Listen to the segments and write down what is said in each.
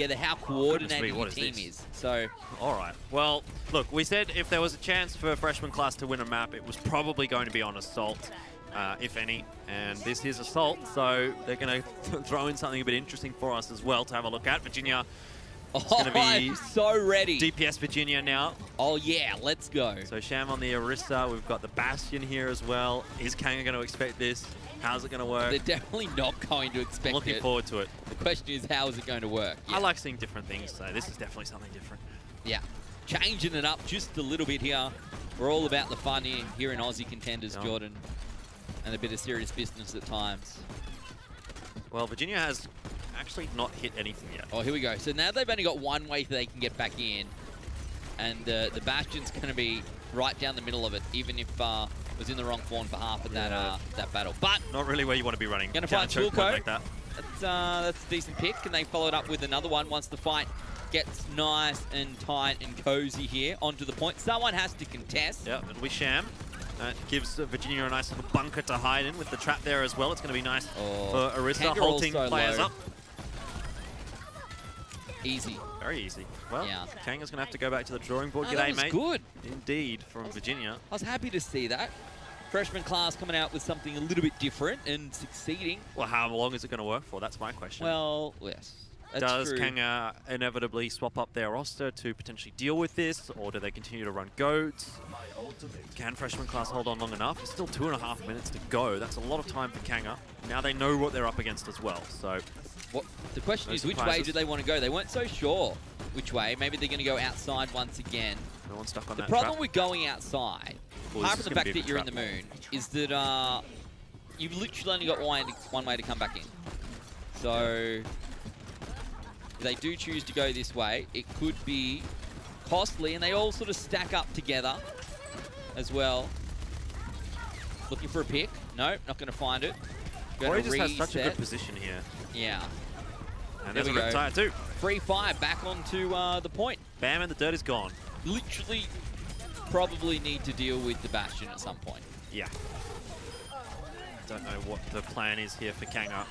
together, how coordinated your team is. So, all right. Well, look, we said if there was a chance for freshman class to win a map, it was probably going to be on Assault, if any. And this is Assault, so they're going to throw in something a bit interesting for us as well to have a look at. Virginia. It's going to be I'm so ready. DPS Virginia now. Oh yeah, let's go. So Sham on the Orisa. We've got the Bastion here as well. Is Kanga going to expect this? How's it going to work? They're definitely not going to expect it. Looking forward to it. The question is, how is it going to work? Yeah. I like seeing different things, so this is definitely something different. Yeah, changing it up just a little bit here. We're all about the fun here in Aussie Contenders, Jordan, and a bit of serious business at times. Well, Virginia has actually not hit anything yet. Oh, here we go. So now they've only got one way they can get back in, and the Bastion's going to be right down the middle of it, even if it was in the wrong form for half of that battle. But not really where you want to be running. Going to find Swilko. Like that. That's a decent pick, and they follow it up with another one once the fight gets nice and tight and cozy here onto the point. Someone has to contest. Yeah, it'll be Sham. That gives Virginia a nice little bunker to hide in with the trap there as well. It's going to be nice for Orisa halting players up. Easy. Very easy. Well, Kanga's going to have to go back to the drawing board. Oh, G'day, mate. Good. Indeed, from Virginia. I was happy to see that. Freshman class coming out with something a little bit different and succeeding. Well, how long is it going to work for? That's my question. Well, yes. Does Kanga inevitably swap up their roster to potentially deal with this, or do they continue to run goats? Can freshman class hold on long enough? It's still 2.5 minutes to go. That's a lot of time for Kanga. Now they know what they're up against as well. So, the question is, which way do they want to go? They weren't so sure which way. Maybe they're going to go outside once again. No one's stuck on that trap. The problem with going outside, apart from the fact that you're in the moon, is that you've literally only got one way to come back in. So, if they do choose to go this way, it could be costly, and they all sort of stack up together as well. Looking for a pick. Nope, not going to find it. Corey just has such a good position here. Yeah. And there's a Riptide too. Free fire back onto the point. Bam, and the dirt is gone. Literally probably need to deal with the Bastion at some point. Yeah. Don't know what the plan is here for Kanga.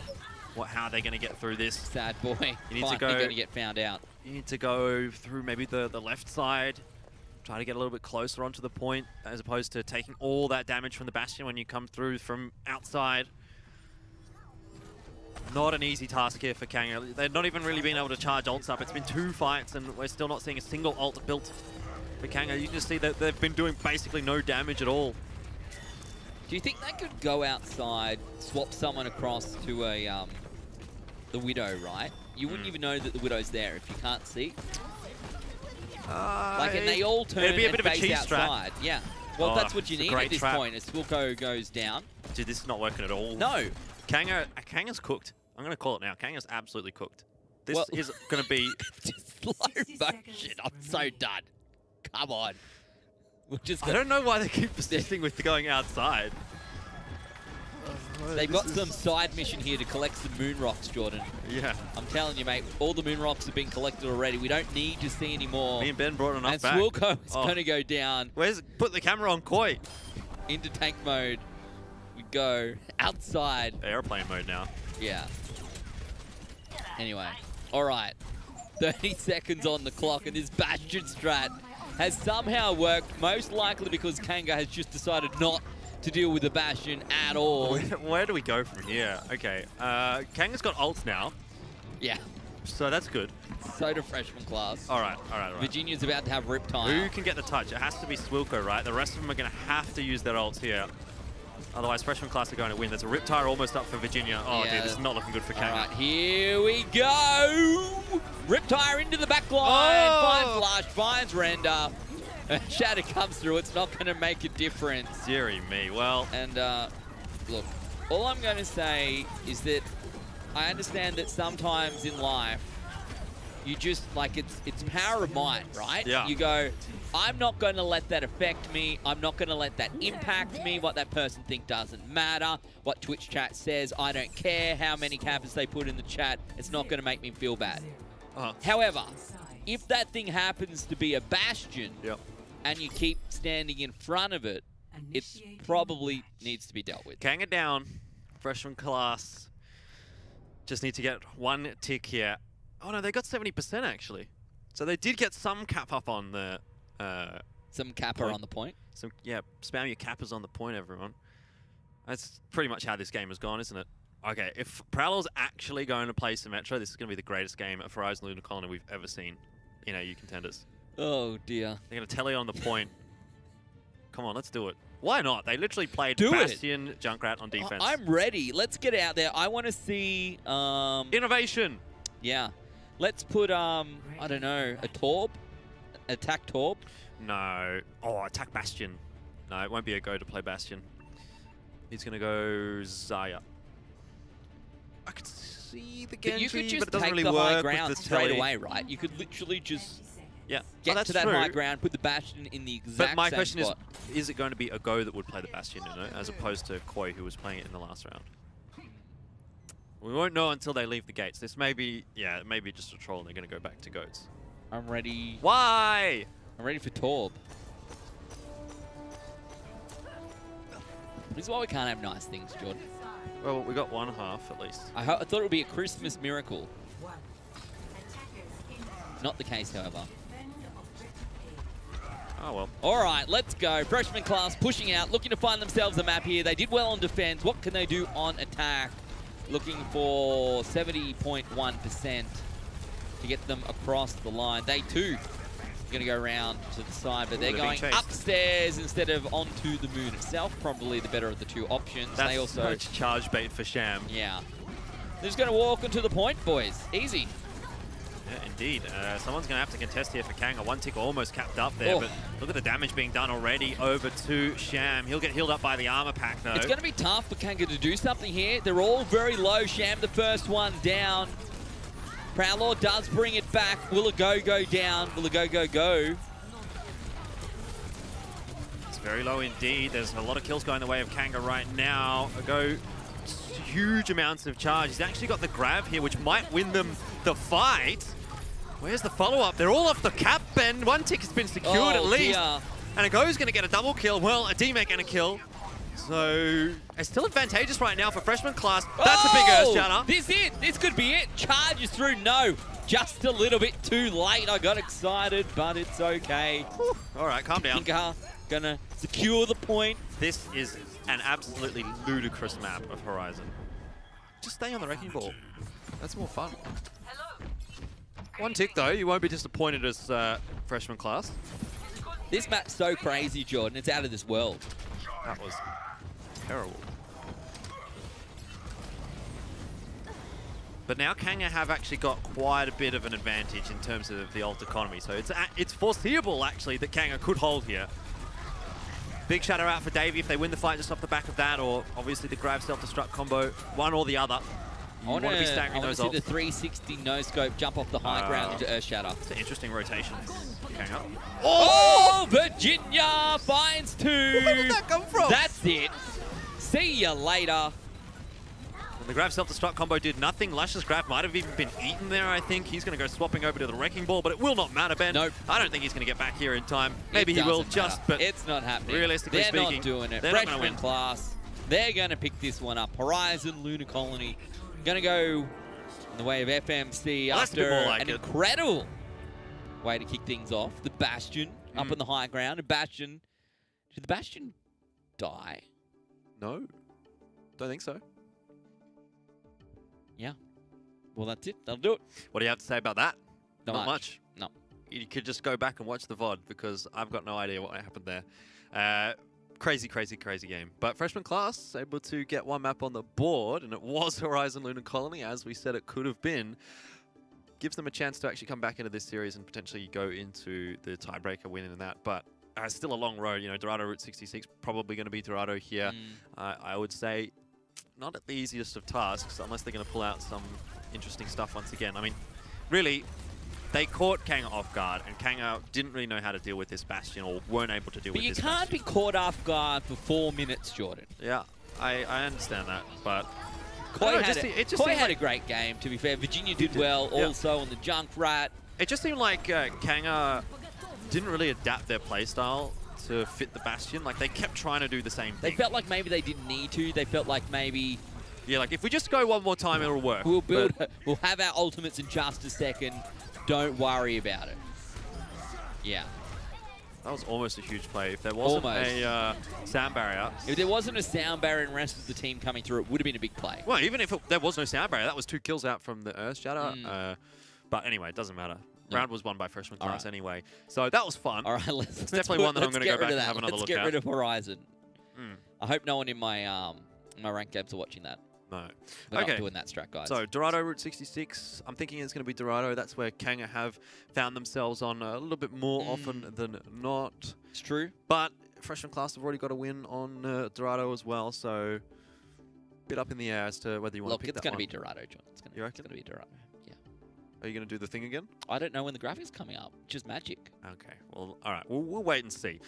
How they're going to get through this. Sad boy. You need to go. Going to get found out. You need to go through maybe the left side. Try to get a little bit closer onto the point, as opposed to taking all that damage from the Bastion when you come through from outside. Not an easy task here for Kanga. They've not even really been able to charge ults up. It's been 2 fights, and we're still not seeing a single ult built for Kanga. You can just see that they've been doing basically no damage at all. Do you think they could go outside, swap someone across to a the Widow, right? You wouldn't even know that the Widow's there if you can't see. And they all turn it'd be a bit and of a cheese outside. Strat. Yeah. Well, that's what you need at this point as Swilko goes down. Dude, this is not working at all. No. Kanga's cooked. I'm going to call it now. Kanga's absolutely cooked. This is going to be... Just slow motion. I'm so done. Come on. I don't know why they keep persisting with going outside. They've got some side mission here to collect some moon rocks, Jordan. Yeah. I'm telling you, mate, all the moon rocks have been collected already. We don't need to see any more. Me and Ben brought enough back. And Swilko is going to go down. Put the camera on Koi. Into tank mode. We go outside. Airplane mode now. Yeah. Anyway. All right. 30 seconds on the clock, and this Bastion strat has somehow worked, most likely because Kanga has just decided not to deal with the Bastion at all. Where do we go from here? Okay, Kanga's got ults now. Yeah. So that's good. So do freshman class. All right. Virginia's about to have Riptide. Who can get the touch? It has to be Swilko, right? The rest of them are going to have to use their ults here. Otherwise, freshman class are going to win. There's a Riptide almost up for Virginia. Oh, dude, this is not looking good for Kanga. All right, here we go. Riptide into the back line. Finds Flash, finds Render. Shatter comes through. It's not going to make a difference. Deary me. Well. And look, all I'm going to say is that I understand that sometimes in life, you just, like, it's power of mind, right? Yeah. You go, I'm not going to let that affect me. I'm not going to let that impact me. What that person thinks doesn't matter. What Twitch chat says, I don't care. How many cappers they put in the chat, it's not going to make me feel bad. However, if that thing happens to be a Bastion, and you keep standing in front of it, it probably needs to be dealt with. Kanga down. Freshman class just need to get one tick here. Oh no, they got 70% actually. So they did get some cap up on the... Some capper on the point. Yeah, spam your cappers on the point, everyone. That's pretty much how this game has gone, isn't it? Okay, if Prowler's actually going to play Symmetra, this is going to be the greatest game of Horizon Lunar Colony we've ever seen in AU Contenders. Oh, dear. They're going to tele on the point. Come on, let's do it. Why not? They literally played Bastion, Junkrat on defense. I'm ready. Let's get out there. I want to see... Innovation! Yeah. Let's put, I don't know, a Torb? Attack Torb? No. Oh, attack Bastion. No, it won't be a go to play Bastion. He's going to go Zaya. I could see the Genji, but you could just but it doesn't take really the work high ground with the straight away, right? You could literally just get to that high ground, put the Bastion in the exact same But my question spot. is it going to be a go that would play the Bastion, you know, as opposed to Koi, who was playing it in the last round? We won't know until they leave the gates. This may be, yeah, it may be just a troll and they're going to go back to goats. I'm ready. Why? I'm ready for Torb. This is why we can't have nice things, Jordan. Well, we got one half at least. I thought it would be a Christmas miracle. Not the case, however. Oh, well. All right, let's go. Freshman class pushing out, looking to find themselves a map here. They did well on defense. What can they do on attack? Looking for 70.1% to get them across the line. They, too, are going to go around to the side, but they're going upstairs instead of onto the moon itself. Probably the better of the two options. That's they also much charge bait for Sham. Yeah. They're just going to walk onto the point, boys. Easy. Yeah, indeed. Someone's going to have to contest here for Kanga. One tick almost capped up there, but look at the damage being done already over to Sham. He'll get healed up by the armor pack, though. It's going to be tough for Kanga to do something here. They're all very low. Sham, the first one down. Prowler does bring it back. Will it go down? Will it go? It's very low indeed. There's a lot of kills going the way of Kanga right now. Huge amounts of charge. He's actually got the grab here, which might win them the fight. Where's the follow-up? They're all off the cap, and one tick has been secured at least. Dear. And a go's going to get a double kill. Well, a D-Mech and a kill. So it's still advantageous right now for freshman class. That's a big earth shatter. This could be it. Charges through. No, just a little bit too late. I got excited, but it's okay. Whew. All right, calm down. Kanga gonna secure the point. This is an absolutely ludicrous map of Horizon. Just stay on the wrecking ball. That's more fun. One tick though, you won't be disappointed as freshman class. This map's so crazy, Jordan. It's out of this world. That was terrible. But now Kanga have actually got quite a bit of an advantage in terms of the ult economy. So it's foreseeable actually that Kanga could hold here. Big shadow out for Davey if they win the fight just off the back of that, or obviously the grab self-destruct combo, one or the other. You want to be staggering those ults. I want to see the 360 no-scope jump off the high ground into Earth Shatter. It's an interesting rotation. Kanga. Oh! Virginia finds two! Where did that come from? That's it. See ya later. And the grab self-destruct combo did nothing. Lush's grab might have even been eaten there, I think. He's going to go swapping over to the wrecking ball, but it will not matter, Ben. Nope. I don't think he's going to get back here in time. Maybe he will but it's not happening. Realistically speaking, they're not doing it. They're not going to win. Class, they're going to pick this one up. Horizon Lunar Colony going to go in the way of FMC after an incredible way to kick things off. The Bastion up in the high ground. And Bastion, did the Bastion die? No, don't think so. Yeah. Well, that's it. That'll do it. What do you have to say about that? Not much. No. You could just go back and watch the VOD because I've got no idea what happened there. Crazy, crazy, crazy game. But freshman class able to get one map on the board, and it was Horizon Lunar Colony, as we said it could have been. Gives them a chance to actually come back into this series and potentially go into the tiebreaker winning in that. But it's still a long road. You know, Dorado Route 66 probably going to be Dorado here. I would say not at the easiest of tasks, unless they're going to pull out some interesting stuff once again. I mean, really, they caught Kanga off guard, and Kanga didn't really know how to deal with this Bastion, or weren't able to deal with this Bastion. But you can't be caught off guard for 4 minutes, Jordan. Yeah, I understand that, but Koi had a great game, to be fair. Virginia did well also on the Junkrat. It just seemed like Kanga didn't really adapt their playstyle to fit the Bastion. Like, they kept trying to do the same thing. They felt like maybe they didn't need to. They felt like maybe Yeah, like if we just go one more time, it'll work. We'll build. We'll have our ultimates in just a second. Don't worry about it. Yeah. That was almost a huge play. If there wasn't a sound barrier. If there wasn't a sound barrier and the rest of the team coming through, it would have been a big play. Well, even if there was no sound barrier, that was 2 kills out from the Earth Shatter. But anyway, it doesn't matter. Round was won by freshman class anyway. So that was fun. All right, it's definitely one that I'm going to go back and have another look at. Let's get rid of Horizon. I hope no one in my my ranked games are watching that. No. We're not doing that strat, guys. So Dorado Route 66. I'm thinking it's going to be Dorado. That's where Kanga have found themselves on a little bit more often than not. It's true. But freshman class have already got a win on Dorado as well. So a bit up in the air as to whether you want to pick that one. Look, it's going to be Dorado, John. It's going to be Dorado. Yeah. Are you going to do the thing again? I don't know when the graphics coming up. Just magic. Okay. Well, all right. We'll wait and see.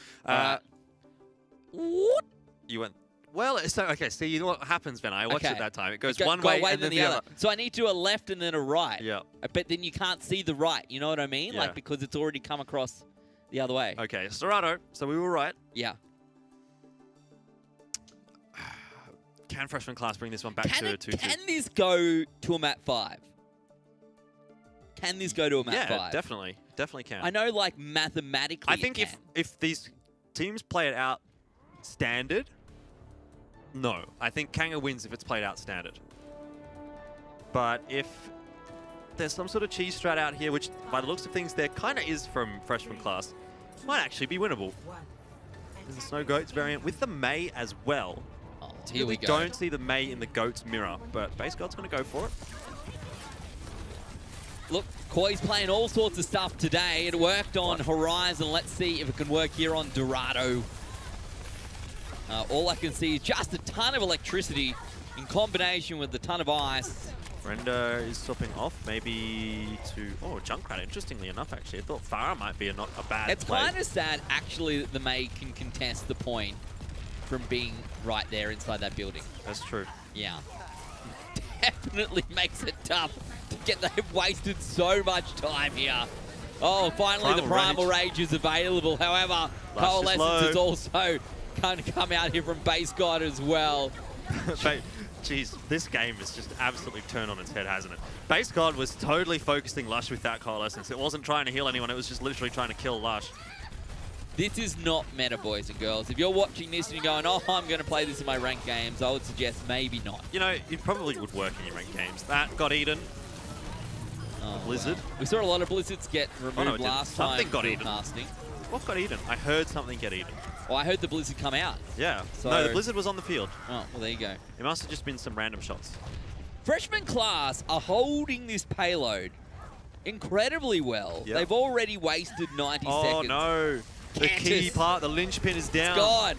What? You went. Well, so okay. See, you know what happens, Ben? I watched it that time. It goes one way and then the other. So I need to do a left and then a right. Yeah. But then you can't see the right. You know what I mean? Yeah. Like because it's already come across the other way. Okay, Dorado. So we were right. Yeah. Can freshman class bring this one back to a 2-2? Can this go to a map 5? Can this go to a map 5? Yeah, definitely. Definitely can. I know, like, mathematically I think if these teams play it out standard, no. I think Kanga wins if it's played out standard. But if there's some sort of cheese strat out here, which by the looks of things there kind of is from freshman class, might actually be winnable. There's a Snow Goats variant with the May as well. Oh, here we go. Don't see the May in the Goats mirror, but Base God's going to go for it. Look, Koi's playing all sorts of stuff today. It worked on Horizon. Let's see if it can work here on Dorado. All I can see is just a ton of electricity in combination with a ton of ice. Brenda is swapping off, maybe to... Oh, Junkrat, interestingly enough, actually. I thought Farah might be not a bad It's play. kind of sad, actually, that the May can contest the point from being right there inside that building. That's true. Yeah. Definitely makes it tough to get... They've wasted so much time here. Oh, finally the Primal Rage is available. However, Coalescence is also going to come out here from Base God as well. Jeez, this game has just absolutely turned on its head, hasn't it? Base God was totally focusing Lush with that Coalescence. It wasn't trying to heal anyone, it was just literally trying to kill Lush. This is not meta, boys and girls. If you're watching this and you're going, oh, I'm going to play this in my ranked games, I would suggest maybe not. You know, it probably would work in your ranked games. That got eaten. Oh, Blizzard. Wow. We saw a lot of Blizzards get removed last time. Something got eaten. Casting. What got eaten? I heard something get eaten. Well, I heard the Blizzard come out. Yeah. So no, the Blizzard was on the field. Oh, well, there you go. It must have just been some random shots. Freshman class are holding this payload incredibly well. Yep. They've already wasted 90 seconds. Oh, no. The key part, the linchpin is down. It's gone.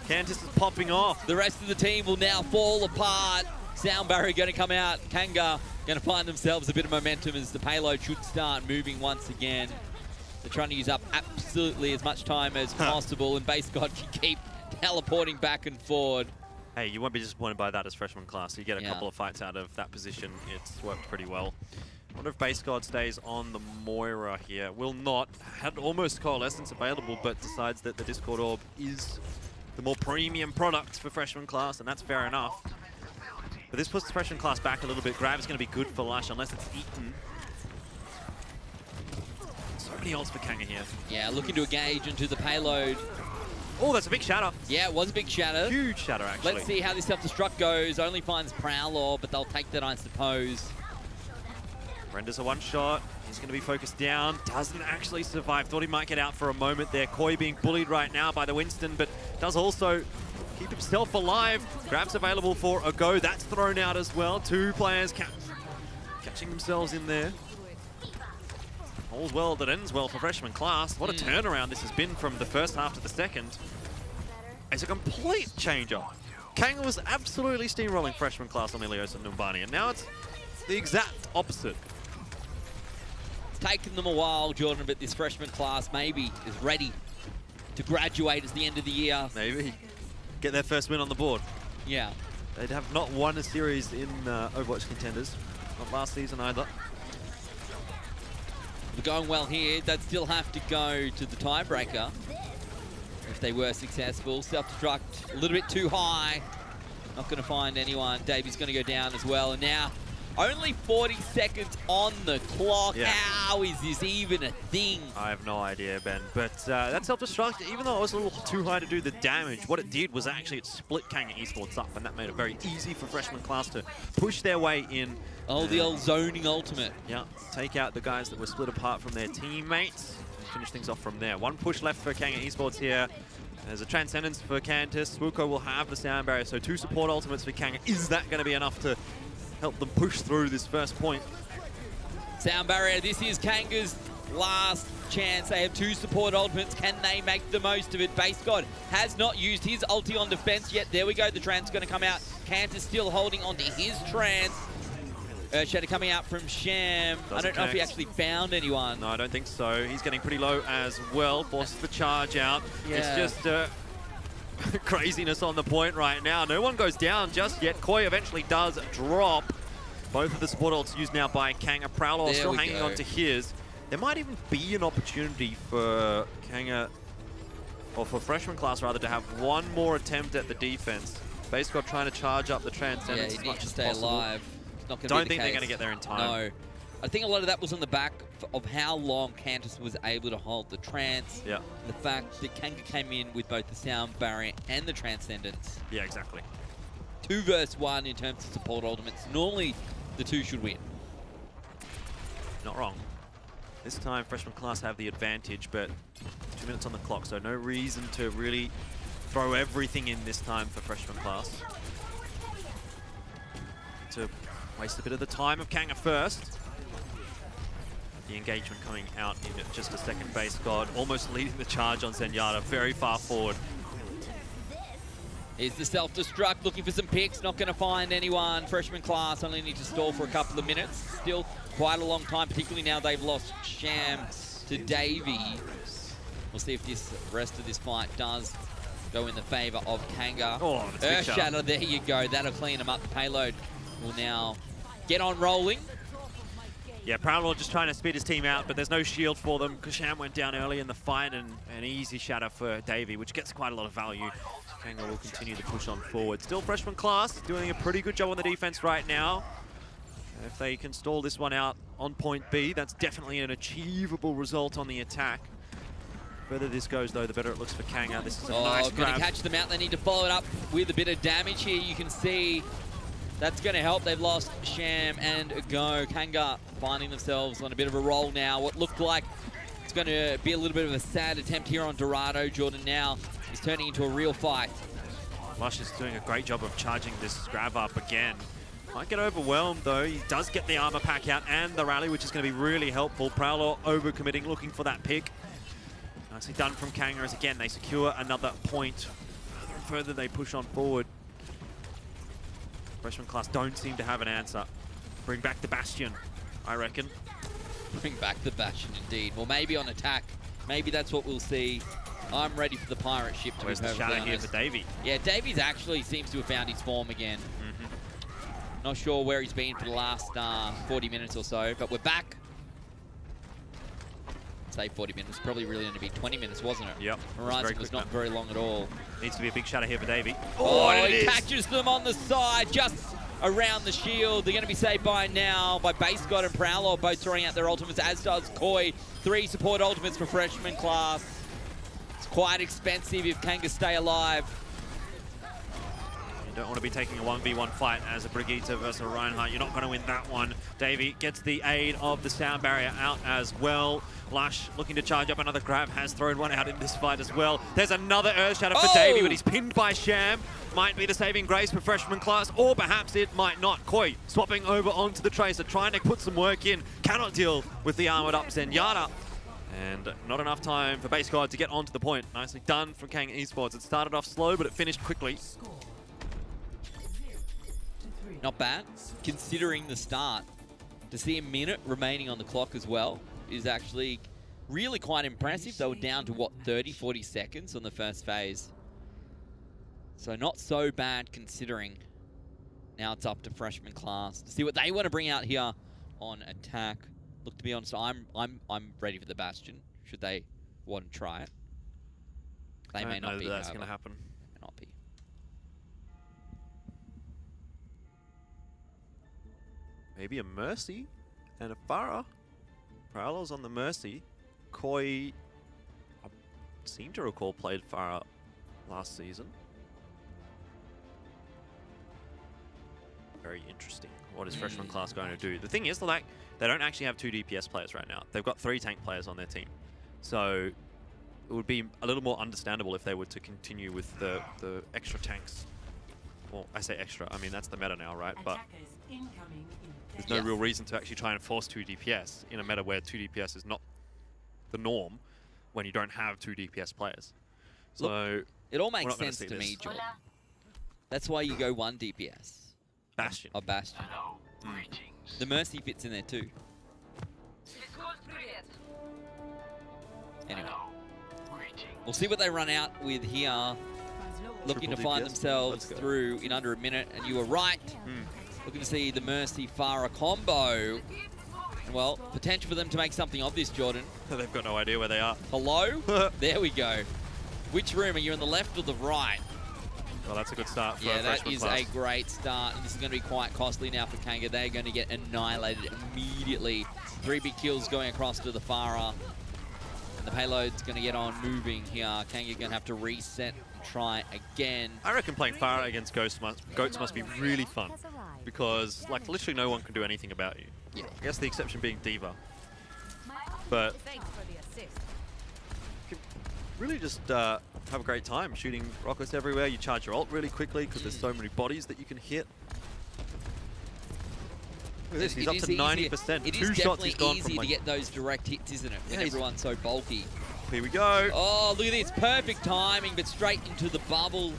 Cantus is popping off. The rest of the team will now fall apart. Sound barrier going to come out. Kanga going to find themselves a bit of momentum as the payload should start moving once again. They're trying to use up absolutely as much time as possible, and Base God can keep teleporting back and forward. Hey, you won't be disappointed by that as freshman class. You get a couple of fights out of that position. It's worked pretty well. I wonder if Base God stays on the Moira here. Will not. Had almost Coalescence available, but decides that the Discord Orb is the more premium product for freshman class, and that's fair enough. But this puts freshman class back a little bit. Grab is going to be good for Lush unless it's eaten. So many ults for Kanga here. Yeah, looking to engage into the payload. Oh, that's a big shatter. Yeah, it was a big shatter. Huge shatter, actually. Let's see how this self-destruct goes. Only finds Prowler, but they'll take that, I suppose. Brenda's a one-shot. He's going to be focused down. Doesn't actually survive. Thought he might get out for a moment there. Koi being bullied right now by the Winston, but does also keep himself alive. Grab's available for a go. That's thrown out as well. Two players catching themselves in there. All's well that ends well for freshman class. What a turnaround this has been from the first half to the second. It's a complete change-up. Kanga was absolutely steamrolling freshman class on Ilios and Numbani, and now it's the exact opposite. Taken them a while, Jordan, but this freshman class maybe is ready to graduate at the end of the year. Maybe. Get their first win on the board. Yeah. They'd have not won a series in Overwatch Contenders. Not last season either. We're going well here. They'd still have to go to the tiebreaker if they were successful. Self-destruct a little bit too high. Not going to find anyone. Davey's going to go down as well. And now, only 40 seconds on the clock. Yeah. How is this even a thing? I have no idea, Ben. But that self-destruct, even though it was a little too high to do the damage, what it did was actually it split Kanga Esports up, and that made it very easy for freshman class to push their way in. Oh, the old zoning ultimate. Yeah, take out the guys that were split apart from their teammates and finish things off from there. One push left for Kanga Esports here. There's a Transcendence for Cantus. Swooko will have the sound barrier, so 2 support ultimates for Kanga. Is that going to be enough to help them push through this first point? Sound barrier, this is Kanga's last chance. They have 2 support ultimates. Can they make the most of it? Base God has not used his ulti on defense yet. There we go, the Trance going to come out. Cantus still holding on to his Trance. Earthshatter coming out from Sham. I don't know if he actually found anyone. No, I don't think so. He's getting pretty low as well. Forces the charge out. Yeah. It's just craziness on the point right now. No one goes down just yet. Koi eventually does drop. Both of the support ults used now by Kanga. Prowler still hanging on to his. There might even be an opportunity for Kanga, or for freshman class rather, to have one more attempt at the defense. Base God trying to charge up the Transcendence as much as possible. Alive. Not Don't think they're going to get there in time. No. I think a lot of that was on the back of how long Cantus was able to hold the Trance. Yeah. The fact that Kanga came in with both the Sound Barrier and the Transcendence. Yeah, exactly. 2 versus 1 in terms of support ultimates. Normally, the 2 should win. Not wrong. This time, freshman class have the advantage, but 2 minutes on the clock, so no reason to really throw everything in this time for freshman class. To waste a bit of the time of Kanga first. The engagement coming out in just a second. Base God almost leading the charge on Zenyatta, very far forward. Is the self-destruct looking for some picks, not going to find anyone. Freshman class only need to stall for a couple of minutes. Still quite a long time, particularly now they've lost Sham to Davey. We'll see if this rest of this fight does go in the favor of Kanga. Oh, Earthshatter, there you go. That'll clean them up. The payload will now get on rolling. Yeah, Prowler just trying to speed his team out, but there's no shield for them because Sham went down early in the fight, and an easy shatter for Davey, which gets quite a lot of value. Kanga will continue to push on forward. Still freshman class, doing a pretty good job on the defense right now. If they can stall this one out on point B, that's definitely an achievable result on the attack. The further this goes, though, the better it looks for Kanga. This is a nice grab. Going to catch them out. They need to follow it up with a bit of damage here. You can see that's going to help. They've lost Sham and Go. Kanga finding themselves on a bit of a roll now. What looked like it's going to be a little bit of a sad attempt here on Dorado. Jordan now is turning into a real fight. Lush is doing a great job of charging this grab up again. Might get overwhelmed, though. He does get the armor pack out and the rally, which is going to be really helpful. Prowler overcommitting, looking for that pick. Nicely done from Kanga as, again, they secure another point. Further and further they push on forward. Freshman class don't seem to have an answer. Bring back the Bastion, I reckon. Bring back the Bastion, indeed. Well, maybe on attack. Maybe that's what we'll see. I'm ready for the pirate ship to Where's be perfectly the shadow honest. here for Davey? Yeah, Davies actually seems to have found his form again. Not sure where he's been for the last 40 minutes or so, but we're back. Say 40 minutes, probably really going to be 20 minutes, wasn't it? Yep. Horizon was not very long at all. Needs to be a big shadow here for Davey. Oh, he catches them on the side, just around the shield. They're going to be saved by now by Base God and Prowler, both throwing out their ultimates, as does Koi. 3 support ultimates for freshman class. It's quite expensive if Kanga stay alive. You don't want to be taking a 1v1 fight as a Brigitte versus a Reinhardt. You're not going to win that one. Davey gets the aid of the sound barrier out as well. Lush looking to charge up another grab, has thrown one out in this fight as well. There's another Earth Shatter for Davey, but he's pinned by Sham. Might be the saving grace for freshman class, or perhaps it might not. Koi swapping over onto the Tracer, trying to put some work in. Cannot deal with the armored up Zenyatta. And not enough time for Base God to get onto the point. Nicely done from Kanga Esports. It started off slow, but it finished quickly. Not bad, considering the start. To see a minute remaining on the clock as well is actually really quite impressive. They were down to, what, 30, 40 seconds on the first phase. So not so bad considering. Now it's up to freshman class to see what they want to bring out here on attack. Look, to be honest, I'm ready for the Bastion. Should they want to try it? They may not be. That's going to happen. May not be. maybe a Mercy and a Farah. Parallels on the Mercy. Koi, I seem to recall, played Farah last season. Very interesting. What is freshman class going to do? The thing is, like, they don't actually have 2 DPS players right now. They've got 3 tank players on their team. So it would be a little more understandable if they were to continue with the extra tanks. Well, I say extra, I mean that's the meta now, right? But there's no real reason to actually try and force 2 DPS in a meta where 2 DPS is not the norm when you don't have 2 DPS players. So look, it all makes sense to me, Jordan. That's why you go 1 DPS. Bastion. Oh, Bastion. The Mercy fits in there too. Anyway, we'll see what they run out with here. Looking to find themselves through in under a minute, and you were right. Looking to see the Mercy Farah combo. Well, potential for them to make something of this, Jordan. They've got no idea where they are. Hello? There we go. Which room? Are you on the left or the right? Well, that's a good start for yeah, a that is class. a great start, and this is going to be quite costly now for Kanga. They're going to get annihilated immediately. 3 big kills going across to the Farah. And the payload's going to get on moving here. Kanga going to have to reset and try again. I reckon playing Farah against Goats must be really fun, because like literally no one can do anything about you. Yeah. I guess the exception being D.Va. But you can really just have a great time shooting rockets everywhere. You charge your ult really quickly because there's so many bodies that you can hit. Look at this, he's up to 90%. It 2 is shots he's gone easy from, like, to get those direct hits, isn't it? Yeah, When everyone's so bulky. Here we go. Oh, look at this. Perfect timing, but straight into the bubble.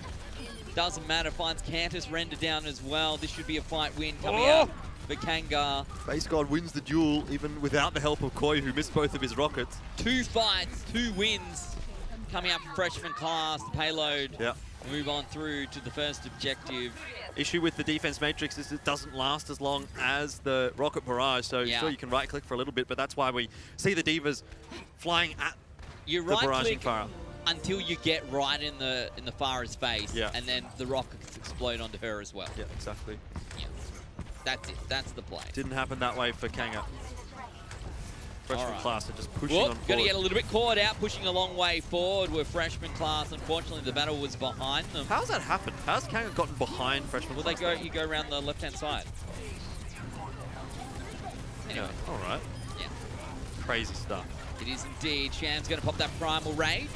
Doesn't matter. Finds Cantus render down as well. This should be a fight win coming out for Kanga. Base God wins the duel, even without the help of Koi, who missed both of his rockets. 2 fights, 2 wins coming out from freshman class. The payload move on through to the first objective. Issue with the defense matrix is it doesn't last as long as the rocket barrage, so sure you can right click for a little bit, but that's why we see the Divas flying at you the barraging click Farah until you get right in the Farah's face, and then the rockets explode onto her as well. Yeah, exactly. Yeah. That's it. That's the play. Didn't happen that way for Kanga. Freshman class are just pushing on forward. Going to get a little bit caught out, pushing a long way forward with freshman class. Unfortunately, the battle was behind them. How's that happened? How's Kanga gotten behind freshman class? Well, you go around the left-hand side. Anyway. Yeah, all right. Yeah. Crazy stuff. It is indeed. Sham's going to pop that Primal Rage.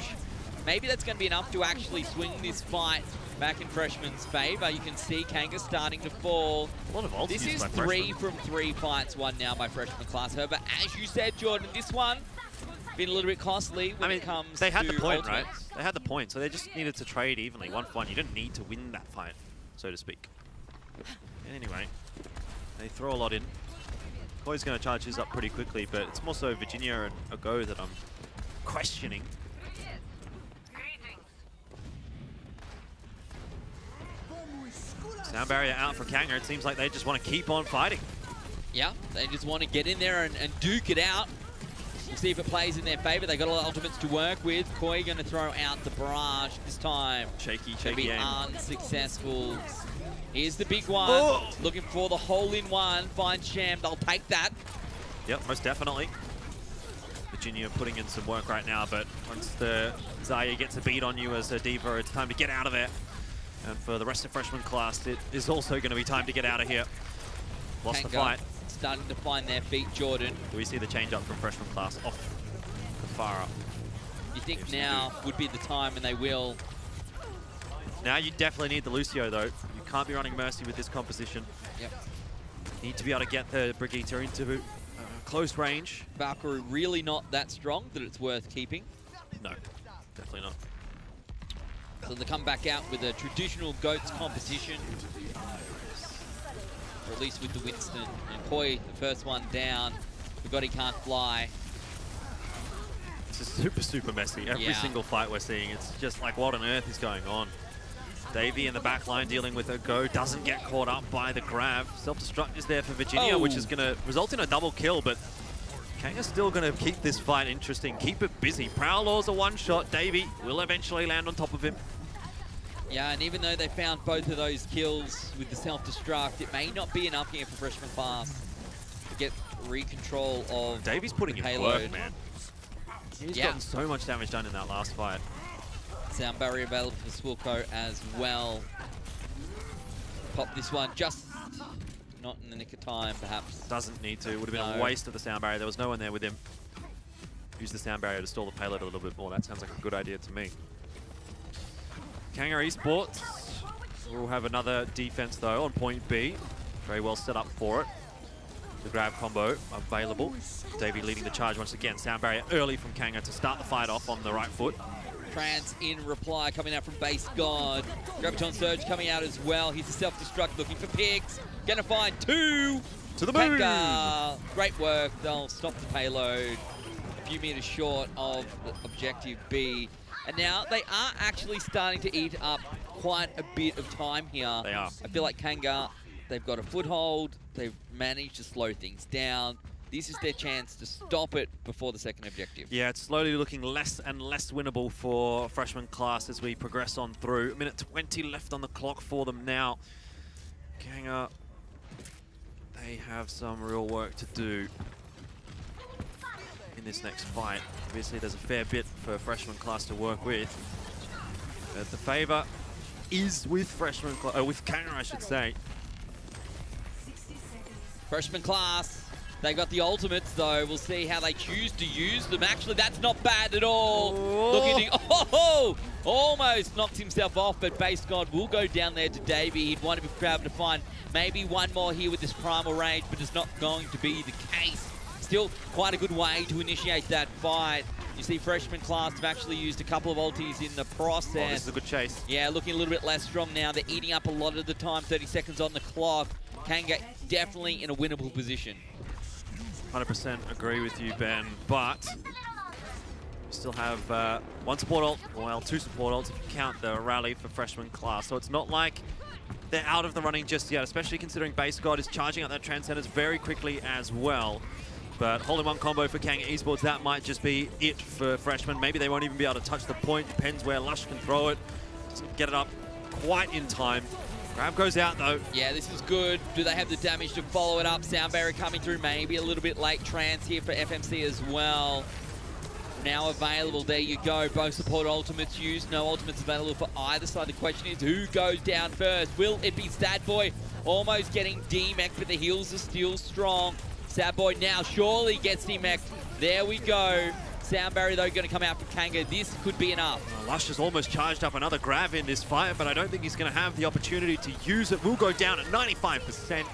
Maybe that's going to be enough to actually swing this fight back in freshman's favour. You can see Kanga starting to fall. A lot of ults. This is 3 from 3 fights won now by freshman class. However, as you said, Jordan, this one been a little bit costly when it comes to they had the point, ultimates. right? They had the point, so they just needed to trade evenly, 1 for 1. You didn't need to win that fight, so to speak. Anyway, they throw a lot in. Koi's going to charge his up pretty quickly, but it's more so Virginia and a go that I'm questioning. Sound barrier out for Kanga. It seems like they just want to keep on fighting. Yeah, they just want to get in there and duke it out. We'll see if it plays in their favor. They got a lot of ultimates to work with. Koi going to throw out the barrage this time. Shaky be aim. Unsuccessful. Here's the big one. Looking for the hole-in-one. Finds Sham. They'll take that. Yep, most definitely. Virginia putting in some work right now, but once the Zaya gets a beat on you as a D.Va, it's time to get out of there. And for the rest of freshman class, it is also going to be time to get out of here. Lost the fight. Starting to find their feet, Jordan. Do we see the change up from freshman class off the Farah? You think now would be the time, and they will. Now you definitely need the Lucio, though. You can't be running Mercy with this composition. Yep. Need to be able to get the Brigitte into close range. Valkyrie really not that strong that it's worth keeping. No, definitely not. So they come back out with a traditional GOATS competition. Or at least with the Winston. And Koi, the first one down. Forgot he can't fly. This is super, super messy. Every single fight we're seeing, it's just like, what on earth is going on? Davey in the back line dealing with a go, doesn't get caught up by the grab. Self-destruct is there for Virginia, which is going to result in a double kill, but Kanga's still going to keep this fight interesting, keep it busy. Prowler's a one-shot. Davey will eventually land on top of him. Yeah, and even though they found both of those kills with the self-destruct, it may not be enough here for freshman class. recontrol of Davy's putting the in payload. work, man. He's gotten so much damage done in that last fight. Sound barrier available for Swilko as well. Pop this one just not in the nick of time, perhaps. Doesn't need to. It would have been a waste of the sound barrier. There was no one there with him. Use the sound barrier to stall the payload a little bit more. That sounds like a good idea to me. Kanga Esports will have another defense though on point B. Very well set up for it. The grab combo available. Davey leading the charge once again. Sound barrier early from Kanga to start the fight off on the right foot. Trans in reply coming out from base guard. Graviton Surge coming out as well. He's a self-destruct looking for Pigs. Gonna find 2. To the moon. Kanga. Great work. They'll stop the payload. A few meters short of the objective B. And now they are actually starting to eat up quite a bit of time here. They are. I feel like Kanga, they've got a foothold. They've managed to slow things down. This is their chance to stop it before the second objective. Yeah, it's slowly looking less and less winnable for freshman class as we progress on through. 1:20 left on the clock for them now. Kanga, they have some real work to do in this next fight. Obviously, there's a fair bit for freshman class to work with. But the favor is with freshman class, with Kanga, I should say. Freshman class, they got the ultimates though. We'll see how they choose to use them. Actually, that's not bad at all. Looking to, almost knocked himself off, but base god will go down there to Davey. He'd want to be able to find maybe one more here with this primal range, but it's not going to be the case. Still quite a good way to initiate that fight. You see freshman class have actually used a couple of ultis in the process. Oh, this is a good chase. Yeah, looking a little bit less strong now. They're eating up a lot of the time, 30 seconds on the clock. Kanga definitely in a winnable position. 100% agree with you, Ben, but we still have one support ult, well, 2 support ults if you count the rally for freshman class. So it's not like they're out of the running just yet, especially considering base god is charging up that Transcendence very quickly as well. But holding one combo for Kanga Esports, that might just be it for freshmen. Maybe they won't even be able to touch the point. Depends where Lush can throw it. Doesn't get it up quite in time. Grab goes out though. Yeah, this is good. Do they have the damage to follow it up? Sound barrier coming through, maybe a little bit late. Trans here for FMC as well. Now available, there you go. Both support ultimates used. No ultimates available for either side. The question is, who goes down first? Will it be Sadboy? Almost getting D-mech, but the heals are still strong. Sadboy now surely gets D-mech. There we go. Sound barrier though going to come out for Kanga. This could be enough. Lush has almost charged up another grab in this fight, but I don't think he's going to have the opportunity to use it. Will go down at 95%.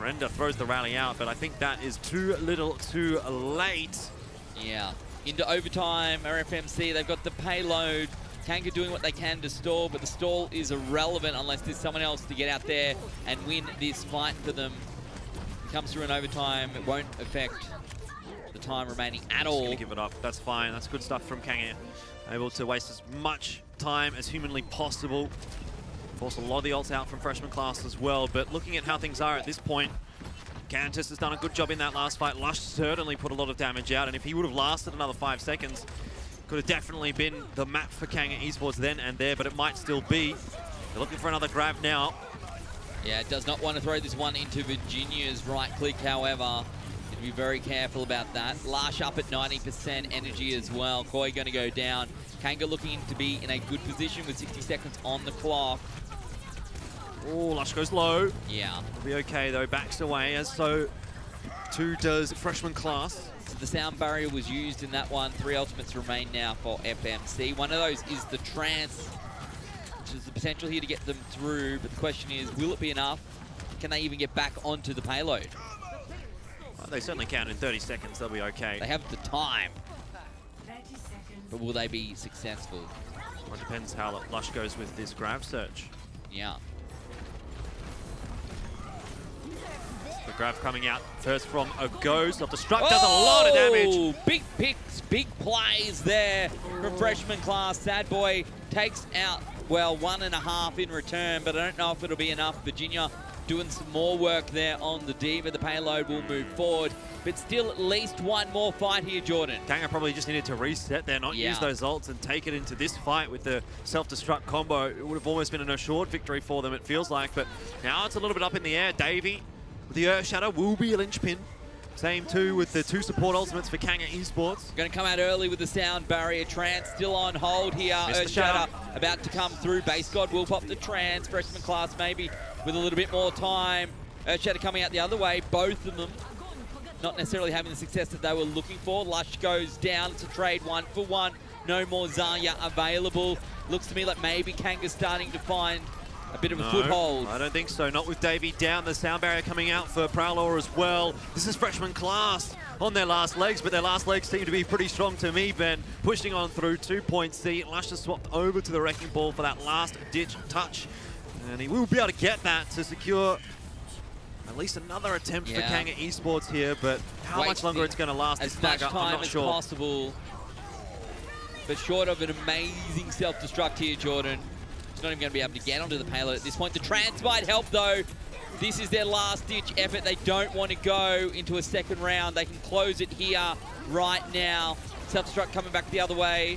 Render throws the rally out, but I think that is too little too late. Yeah. Into overtime, RFMC, they've got the payload. Kanga doing what they can to stall, but the stall is irrelevant unless there's someone else to get out there and win this fight for them. Comes through in overtime, it won't affect the time remaining at all. Gonna give it up. That's fine. That's good stuff from Kanga. Able to waste as much time as humanly possible. Force a lot of the ults out from freshman class as well, but looking at how things are at this point, Cantus has done a good job in that last fight. Lush certainly put a lot of damage out, and if he would have lasted another 5 seconds, could have definitely been the map for Kanga Esports then and there, but it might still be. They're looking for another grab now. Yeah, it does not want to throw this one into Virginia's right click, however. Need to be very careful about that. Lush up at 90% energy as well. Koi going to go down. Kanga looking to be in a good position with 60 seconds on the clock. Oh, Lush goes low. Yeah. Will be okay though, backs away, as so too does freshman class. So the sound barrier was used in that one. 3 ultimates remain now for FMC. One of those is the trance, which is the potential here to get them through, but the question is, will it be enough? Can they even get back onto the payload? Well, they certainly can. In 30 seconds, they'll be okay. They have the time, but will they be successful? Well, it depends how Lush goes with this grab search. Yeah. The grab coming out first from a Ghost. Self-destruct does a lot of damage. Big picks, big plays there from freshman class. Sadboy takes out, well, 1.5 in return, but I don't know if it'll be enough. Virginia doing some more work there on the Diva. The payload will move forward, but still at least one more fight here, Jordan. Kanga probably just needed to reset there, not use those ults and take it into this fight with the self-destruct combo. It would have almost been an assured victory for them, it feels like, but now it's a little bit up in the air. Davey, the Earth Shadow will be a linchpin Same too with the 2 support ultimates for Kanga Esports. Going to come out early with the sound barrier. Trance still on hold here. Earthshatter about to come through. Base God will pop the Trance. Freshman class maybe with a little bit more time. Earthshatter coming out the other way. Both of them not necessarily having the success that they were looking for. Lush goes down. It's a trade 1 for 1. No more Zarya available. Looks to me like maybe Kanga's starting to find a bit of a foothold. I don't think so. Not with Davey down. The sound barrier coming out for Prowler as well. This is freshman class on their last legs, but their last legs seem to be pretty strong to me, Ben. Pushing on through 2-point C. Lush has swapped over to the Wrecking Ball for that last ditch touch. And he will be able to get that to secure at least another attempt for Kanga Esports here, but how much longer it's going to last this stagger, I'm not sure. As much time as possible. But short of an amazing self-destruct here, Jordan. Not even going to be able to get onto the payload at this point. The Trance might help though. This is their last ditch effort. They don't want to go into a second round. They can close it here right now. Self-destruct coming back the other way.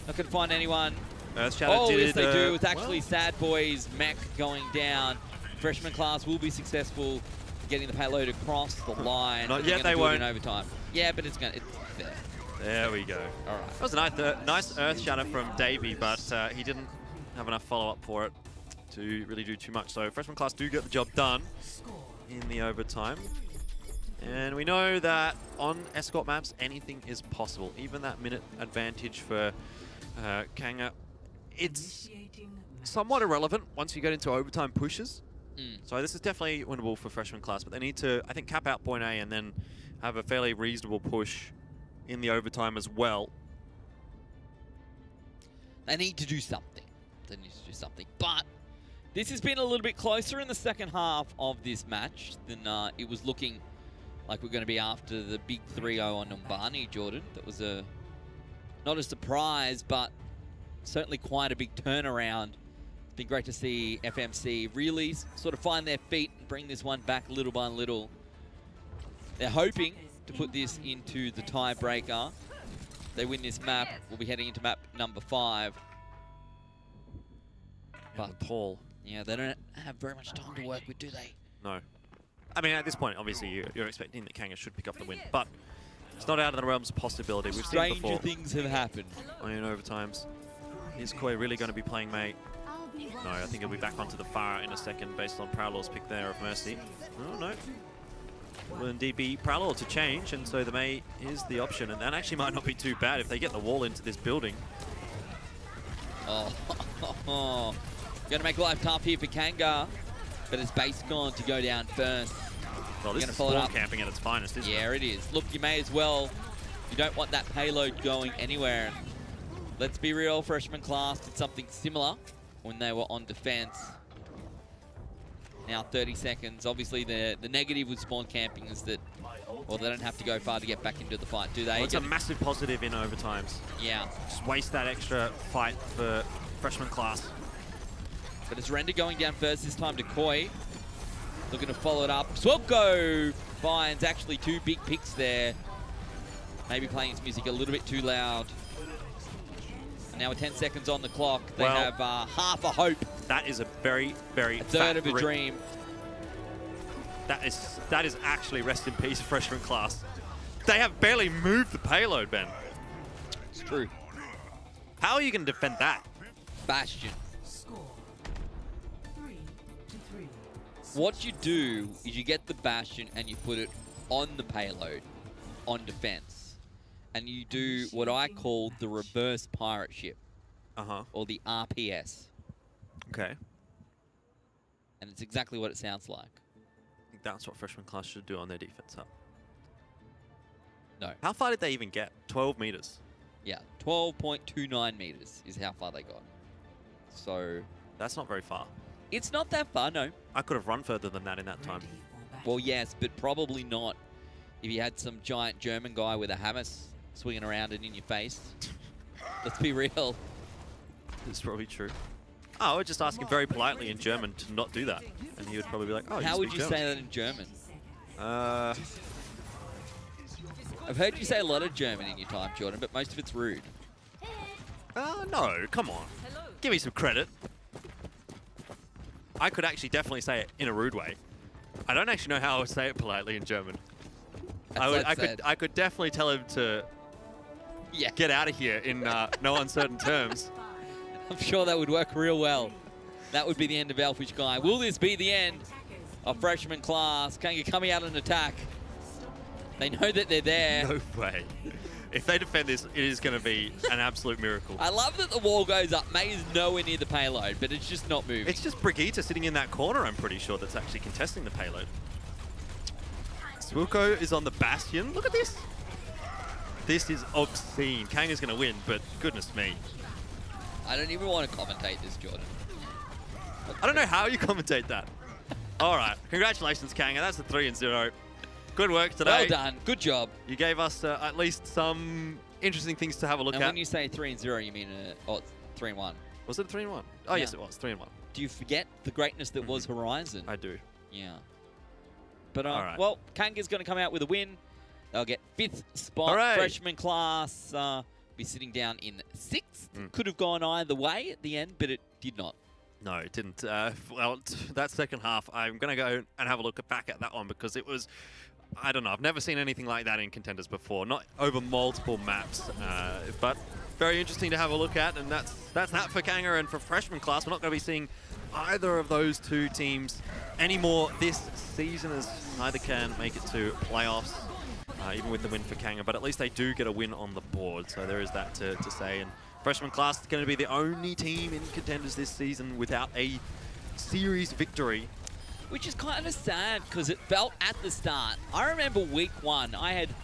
Not going to find anyone. Earthshatter did yes, they do. It's actually Sad Boy's mech going down. Freshman class will be successful getting the payload across the line. Not yet, they won't. In overtime. Yeah, but it's there. There we go. All right. That was a nice Earthshatter from Davey, but he didn't have enough follow-up for it to really do too much. So freshman class do get the job done in the overtime. And we know that on escort maps, anything is possible. Even that minute advantage for Kanga, it's somewhat irrelevant once you get into overtime pushes. So this is definitely winnable for freshman class, but they need to, I think, cap out point A and then have a fairly reasonable push in the overtime as well. They need to do something. They need to do something. But this has been a little bit closer in the second half of this match than it was looking like we're going to be after the big 3-0 on Numbani, Jordan. That was not a surprise, but certainly quite a big turnaround. It's been great to see FMC really sort of find their feet and bring this one back little by little. They're hoping to put this into the tiebreaker. If they win this map, we'll be heading into map number 5. But Paul. Yeah, they don't have very much time to work with, do they? No. I mean, at this point, obviously, you're expecting that Kanga should pick up the win, but it's not out of the realms of possibility. We've seen it before. Stranger things have happened. In overtimes. Is Koi really going to be playing mate? No, I think he'll be back onto the far in a second based on Prowler's pick there of Mercy. Oh, no. Will indeed be Prowler to change, and so the mate is the option, and that actually might not be too bad if they get the wall into this building. Oh. Going to make life tough here for Kanga, but it's base gone to go down first. Well, this is spawn camping at its finest, isn't it? Yeah, it is. Look, you may as well. You don't want that payload going anywhere. Let's be real, freshman class did something similar when they were on defense. Now 30 seconds. Obviously, the negative with spawn camping is that, well, they don't have to go far to get back into the fight, do they? Well, it's a massive positive in overtimes. Yeah. Just waste that extra fight for freshman class. But it's Render going down first, this time to Koi. Looking to follow it up. Swelko finds actually 2 big picks there. Maybe playing his music a little bit too loud. And now with 10 seconds on the clock, they have half a hope. That is a very, very a third of a dream. That is actually rest in peace, freshman class. They have barely moved the payload, Ben. It's true. How are you going to defend that? Bastion. What you do is you get the Bastion and you put it on the payload, on defense. And you do what I call the reverse pirate ship. Or the RPS. Okay. And it's exactly what it sounds like. I think that's what freshman class should do on their defense hub. No. How far did they even get? 12 meters. Yeah, 12.29 meters is how far they got. So... That's not very far. It's not that far, no. I could have run further than that in that time. Well, yes, but probably not if you had some giant German guy with a hammer swinging around and in your face. Let's be real. That's probably true. Oh, I would just ask him very politely in German to not do that. And he would probably be like, oh, how would you say that in German? I've heard you say a lot of German in your time, Jordan, but most of it's rude. No, come on. Give me some credit. I could actually definitely say it in a rude way. I don't actually know how I would say it politely in German. I could definitely tell him to get out of here in no uncertain terms. I'm sure that would work real well. That would be the end of Elfishguy. Will this be the end of freshman class? Kanga coming out in attack. They know that they're there. No way. If they defend this, it is going to be an absolute miracle. I love that the wall goes up. May is nowhere near the payload, but it's just not moving. It's just Brigitte sitting in that corner, I'm pretty sure, that's actually contesting the payload. Swilko is on the Bastion. Look at this. This is obscene. Kanga's going to win, but goodness me. I don't even want to commentate this, Jordan. I don't know how you commentate that. All right. Congratulations, Kanga. That's a 3-0. Good work today. Well done. Good job. You gave us at least some interesting things to have a look at. And when you say 3-0, you mean 3-1? Was it 3-1? Oh, yes, it was. 3-1. Do you forget the greatness that was Horizon? I do. Yeah. But, right. well, Kanga's going to come out with a win. They'll get 5th spot. Hooray. Freshman class be sitting down in 6th. Could have gone either way at the end, but it did not. No, it didn't. Well, that second half, I'm going to go and have a look back at that one because it was, I don't know, I've never seen anything like that in Contenders before. Not over multiple maps, but very interesting to have a look at. And that's that for Kanga and for freshman class. We're not going to be seeing either of those two teams anymore this season, as neither can make it to playoffs, even with the win for Kanga. But at least they do get a win on the board, so there is that to say. And freshman class is going to be the only team in Contenders this season without a series victory. Which is kind of sad because it felt at the start. I remember week 1,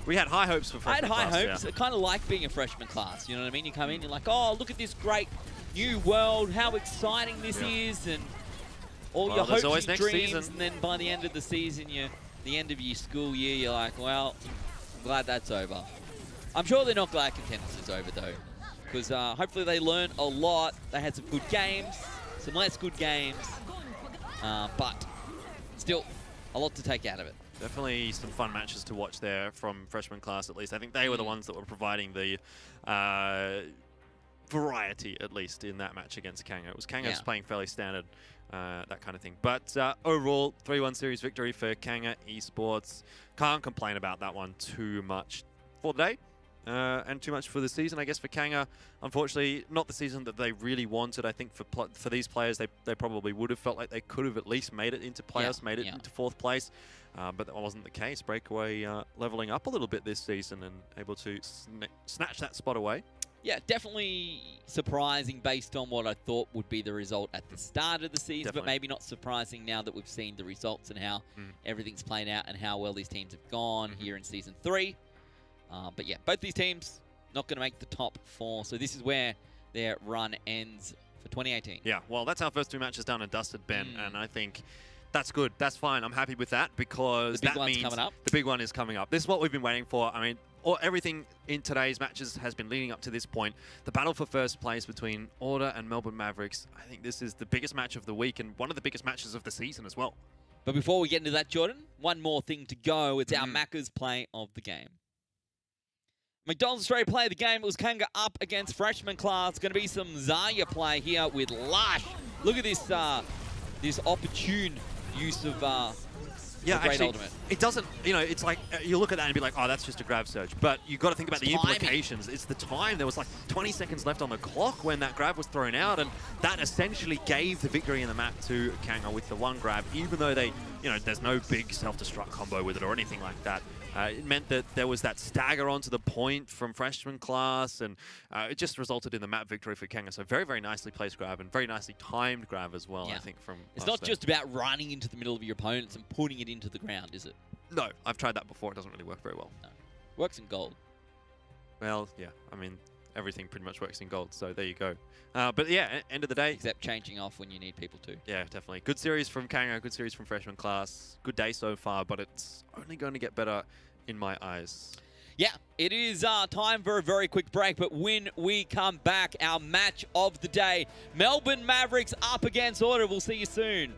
we had high hopes for freshman class. I had high hopes. Yeah. I kind of like being a freshman class. You know what I mean? You come in, you're like, oh, look at this great new world, how exciting this is, and all your hopes and dreams. And then by the end of the season, the end of your school year, you're like, well, I'm glad that's over. I'm sure they're not glad Contenders is over though, because hopefully they learned a lot. They had some good games, some less good games, but still a lot to take out of it. Definitely some fun matches to watch there from freshman class, at least. I think they were the ones that were providing the variety, at least, in that match against Kanga. It was Kanga just playing fairly standard, that kind of thing. But overall, 3-1 series victory for Kanga Esports. Can't complain about that one too much for the day. And too much for the season, I guess, for Kanga. Unfortunately, not the season that they really wanted. I think for these players, they probably would have felt like they could have at least made it into playoffs, made it into 4th place. But that wasn't the case. Breakaway leveling up a little bit this season and able to snatch that spot away. Yeah, definitely surprising based on what I thought would be the result at the start of the season, but maybe not surprising now that we've seen the results and how everything's played out and how well these teams have gone here in Season 3. But yeah, both these teams not going to make the top 4, so this is where their run ends for 2018. Yeah, well, that's our first 2 matches done and dusted, Ben, and I think that's good. That's fine. I'm happy with that because that means the big one is coming up. This is what we've been waiting for. I mean, everything in today's matches has been leading up to this point. The battle for first place between Order and Melbourne Mavericks. I think this is the biggest match of the week and one of the biggest matches of the season as well. But before we get into that, Jordan, one more thing to go. It's our Macca's play of the game. McDonalds Australia play of the game. It was Kanga up against freshman class. Going to be some Zarya play here with Lush. Look at this this opportune use of yeah, great actually, ultimate. It doesn't, you know, it's like, you look at that and be like, oh, that's just a grab surge. But you've got to think about the implications. It's the time. There was like 20 seconds left on the clock when that grab was thrown out, and that essentially gave the victory in the map to Kanga with the one grab, even though they, you know, there's no big self-destruct combo with it or anything like that. It meant that there was that stagger onto the point from freshman class, and it just resulted in the map victory for Kanga. So very, very nicely placed grab and very nicely timed grab as well, I think, from It's not just about running into the middle of your opponents and putting it into the ground, is it? No, I've tried that before. It doesn't really work very well. No. Works in gold. Well, yeah, I mean, everything pretty much works in gold, so there you go. But yeah, end of the day. Except changing off when you need people to. Yeah, definitely. Good series from Kanga, good series from freshman class. Good day so far, but it's only going to get better in my eyes. Yeah, it is time for a very quick break, but when we come back, our match of the day, Melbourne Mavericks up against Order. We'll see you soon.